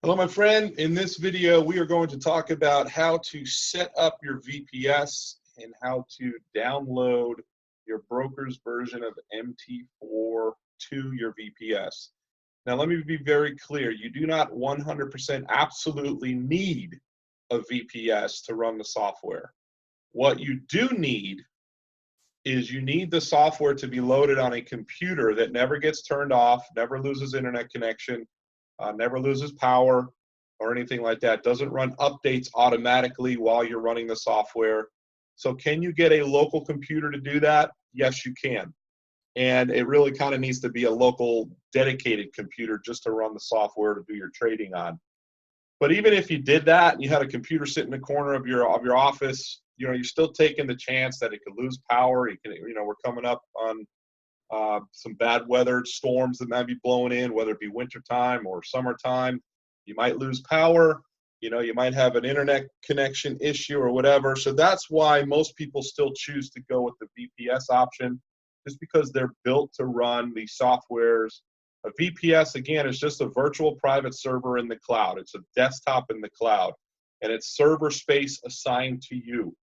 Hello, my friend. In this video, we are going to talk about how to set up your VPS and how to download your broker's version of MT4 to your VPS. Now, let me be very clear. You do not 100% absolutely need a VPS to run the software. What you do need is you need the software to be loaded on a computer that never gets turned off, never loses internet connection, never loses power or anything like that. Doesn't run updates automatically while you're running the software. So can you get a local computer to do that? Yes, you can. And it really kind of needs to be a local dedicated computer just to run the software to do your trading on. But even if you did that and you had a computer sitting in the corner of your office, you're still taking the chance that it could lose power. We're coming up on some bad weather storms that might be blowing in, whether it be wintertime or summertime. You might lose power. You might have an internet connection issue or whatever. So that's why most people still choose to go with the VPS option, just because they're built to run these softwares. A VPS, again, is just a virtual private server in the cloud. It's a desktop in the cloud, and it's server space assigned to you.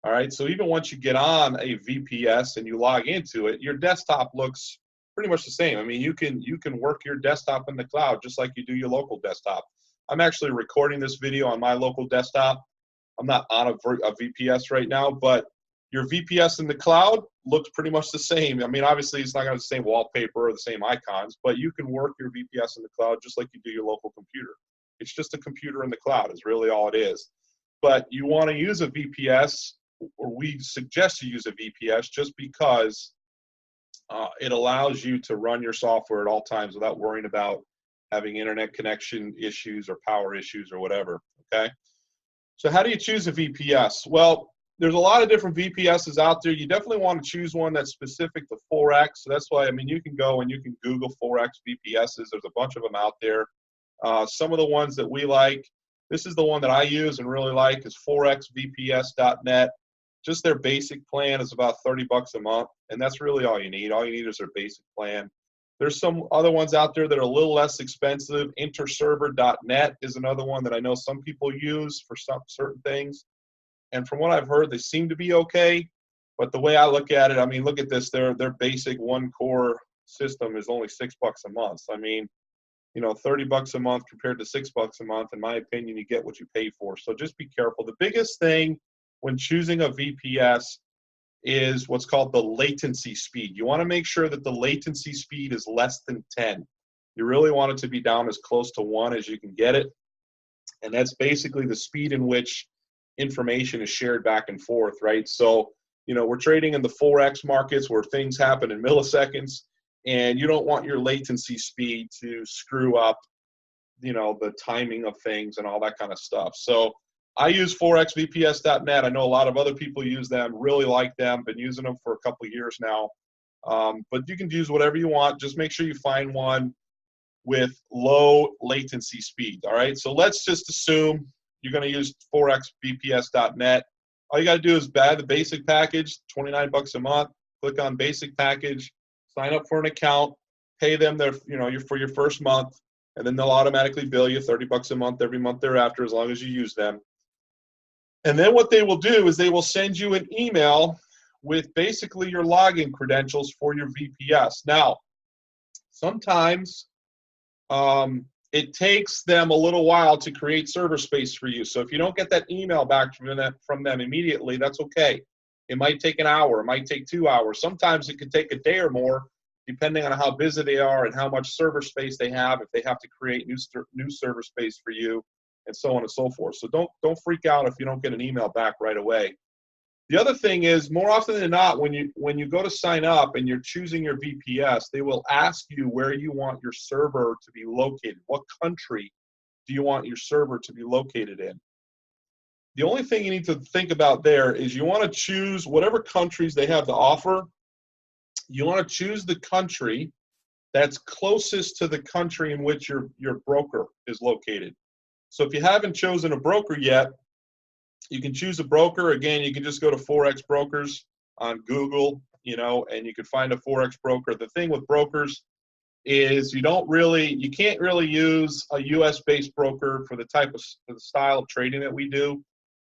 All right, so even once you get on a VPS and you log into it, your desktop looks pretty much the same. I mean, you can work your desktop in the cloud just like you do your local desktop. I'm actually recording this video on my local desktop. I'm not on a VPS right now, but your VPS in the cloud looks pretty much the same. I mean, obviously, it's not going to have the same wallpaper or the same icons, but you can work your VPS in the cloud just like you do your local computer. It's just a computer in the cloud is really all it is. But you want to use a VPS, or we suggest you use a VPS just because it allows you to run your software at all times without worrying about having internet connection issues or power issues or whatever, okay? So how do you choose a VPS? Well, there's a lot of different VPSs out there. You definitely want to choose one that's specific to Forex. So that's why, I mean, you can go and you can Google Forex VPSs. There's a bunch of them out there. Some of the ones that we like, this is the one that I use and really like, is forexvps.net. Just their basic plan is about $30 a month, and that's really all you need. All you need is their basic plan. There's some other ones out there that are a little less expensive. Interserver.net is another one that I know some people use for some certain things. And from what I've heard, they seem to be okay. But the way I look at it, I mean, look at this. Their basic one-core system is only $6 a month. So, I mean, $30 a month compared to $6 a month, in my opinion, you get what you pay for. So just be careful. The biggest thing when choosing a VPS is what's called the latency speed. You want to make sure that the latency speed is less than 10. You really want it to be down as close to 1 as you can get it. And that's basically the speed in which information is shared back and forth, right? So, we're trading in the Forex markets where things happen in milliseconds, and you don't want your latency speed to screw up, the timing of things and all that kind of stuff. So I use forexvps.net. I know a lot of other people use them, really like them, been using them for a couple of years now. But you can use whatever you want. Just make sure you find one with low latency speed, all right? So let's just assume you're going to use forexvps.net. All you got to do is buy the basic package, $29 a month, click on basic package, sign up for an account, pay them for your first month, and then they'll automatically bill you $30 a month every month thereafter as long as you use them. And then what they will do is they will send you an email with basically your login credentials for your VPS. Now, sometimes it takes them a little while to create server space for you. So if you don't get that email back from them immediately, that's okay. It might take an hour. It might take 2 hours. Sometimes it could take a day or more, depending on how busy they are and how much server space they have, if they have to create new server space for you, and so on and so forth. So don't freak out if you don't get an email back right away. The other thing is, more often than not, when you go to sign up and you're choosing your VPS, they will ask you where you want your server to be located. What country do you want your server to be located in? The only thing you need to think about there is you want to choose whatever countries they have to offer. You want to choose the country that's closest to the country in which your broker is located. So if you haven't chosen a broker yet, you can choose a broker. Again, you can just go to Forex Brokers on Google, and you can find a Forex broker. The thing with brokers is you can't really use a US-based broker for the style of trading that we do,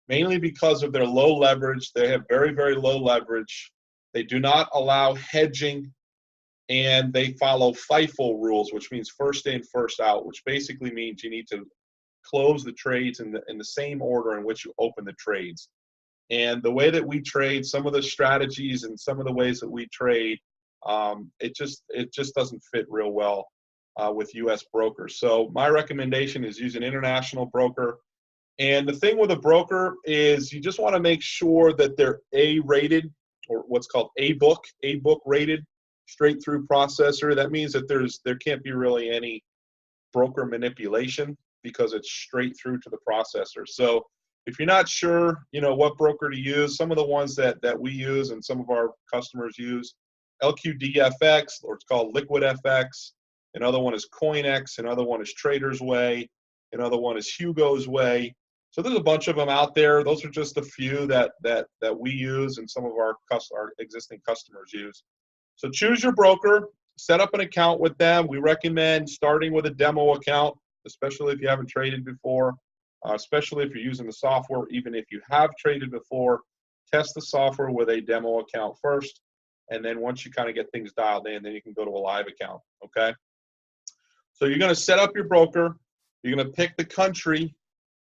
mainly because of their low leverage. They have very, very low leverage. They do not allow hedging, and they follow FIFO rules, which means first in, first out, which basically means you need to close the trades in the same order in which you open the trades. And the way that we trade, some of the strategies and some of the ways that we trade, it just doesn't fit real well with U.S. brokers. So my recommendation is use an international broker. And the thing with a broker is you just want to make sure that they're A-rated, or what's called A-book rated, straight through processor. That means that there can't be really any broker manipulation because it's straight through to the processor. So if you're not sure, what broker to use, some of the ones that we use and some of our customers use, LQDFX, or it's called LiquidFX. Another one is CoinX. Another one is Trader's Way. Another one is Hugo's Way. So there's a bunch of them out there. Those are just a few that we use and some of our existing customers use. So choose your broker, set up an account with them. We recommend starting with a demo account, especially if you haven't traded before, especially if you're using the software. Even if you have traded before, test the software with a demo account first. And then once you kind of get things dialed in, then you can go to a live account, okay? So you're going to set up your broker. You're going to pick the country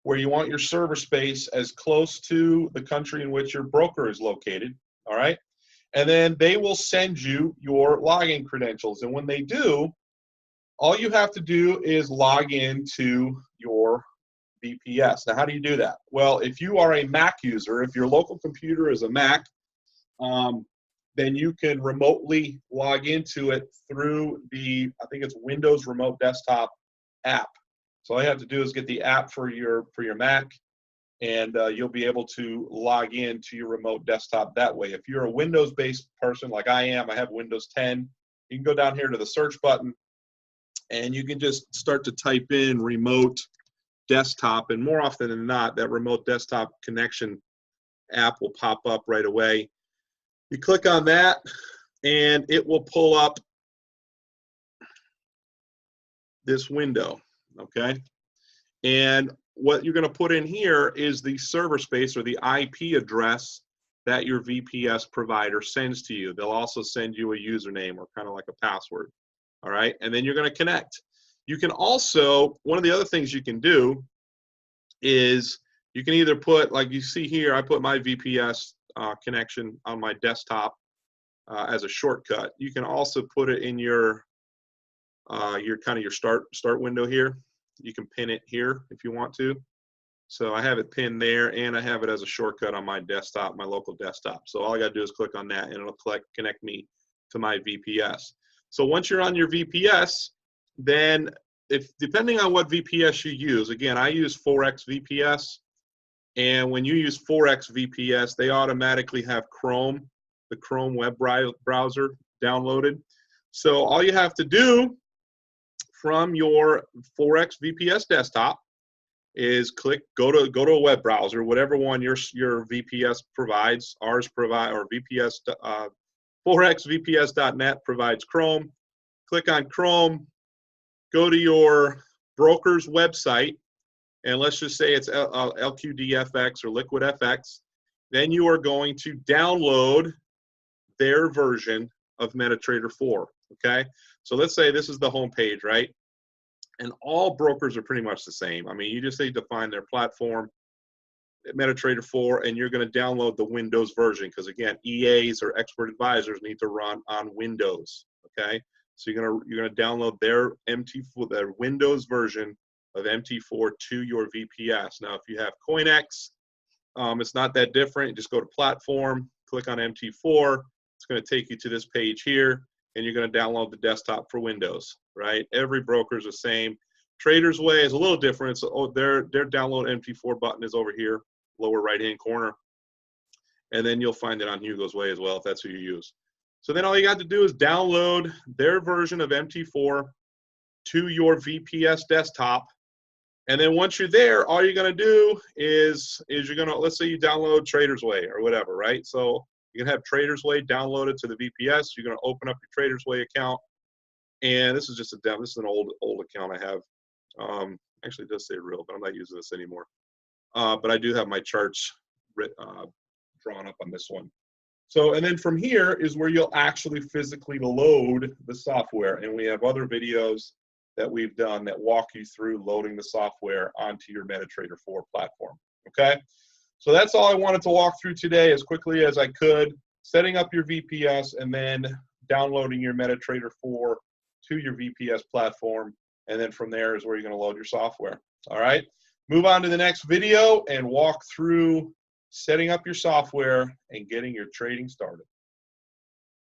where you want your server space as close to the country in which your broker is located, all right? And then they will send you your login credentials. And when they do, all you have to do is log into your VPS. Now, how do you do that? Well, if you are a Mac user, if your local computer is a Mac, then you can remotely log into it through I think it's Windows Remote Desktop app. So all you have to do is get the app for your Mac, and you'll be able to log in to your remote desktop that way. If you're a Windows-based person like I am, I have Windows 10, you can go down here to the search button, and you can just start to type in remote desktop, and more often than not, that remote desktop connection app will pop up right away. You click on that, and it will pull up this window, okay? And what you're going to put in here is the server space or the IP address that your VPS provider sends to you. They'll also send you a username or kind of like a password, all right? And then you're going to connect. You can also, one of the other things you can do is you can either put, like you see here, I put my VPS connection on my desktop as a shortcut. You can also put it in your start window here. You can pin it here if you want to. So I have it pinned there, and I have it as a shortcut on my desktop, my local desktop. So all I got to do is click on that, and it'll connect me to my VPS. So once you're on your VPS, then depending on what VPS you use, again, I use 4X VPS. And when you use 4X VPS, they automatically have Chrome, the Chrome web browser downloaded. So all you have to do from your 4X VPS desktop is go to a web browser, whatever one your VPS provides. Ours provide, or VPS 4xvps.net provides Chrome. Click on Chrome, go to your broker's website, and let's just say it's LQDFX or LiquidFX. Then you are going to download their version of MetaTrader 4, okay? So let's say this is the home page, right? And all brokers are pretty much the same. I mean, you just need to find their platform, MetaTrader 4, and you're going to download the Windows version because, again, EAs or expert advisors need to run on Windows, okay? So you're going to download their MT4, their Windows version of MT4 to your VPS. Now, if you have CoinX, it's not that different. Just go to Platform, click on MT4. It's going to take you to this page here, and you're going to download the desktop for Windows, right? Every broker is the same. Trader's Way is a little different. So their download MT4 button is over here, lower right-hand corner. And then you'll find it on Hugo's Way as well, if that's who you use. So then all you got to do is download their version of MT4 to your VPS desktop. And then once you're there, all you're going to do is you're going to, let's say you download Trader's Way or whatever, right? So you can have Trader's Way downloaded to the VPS. You're going to open up your Trader's Way account. And this is just a demo. This is an old account I have. Actually, it does say real, but I'm not using this anymore. But I do have my charts drawn up on this one. So, and then from here is where you'll actually physically load the software. And we have other videos that we've done that walk you through loading the software onto your MetaTrader 4 platform. Okay, so that's all I wanted to walk through today as quickly as I could. Setting up your VPS and then downloading your MetaTrader 4 to your VPS platform. And then from there is where you're going to load your software. All right, move on to the next video and walk through setting up your software and getting your trading started.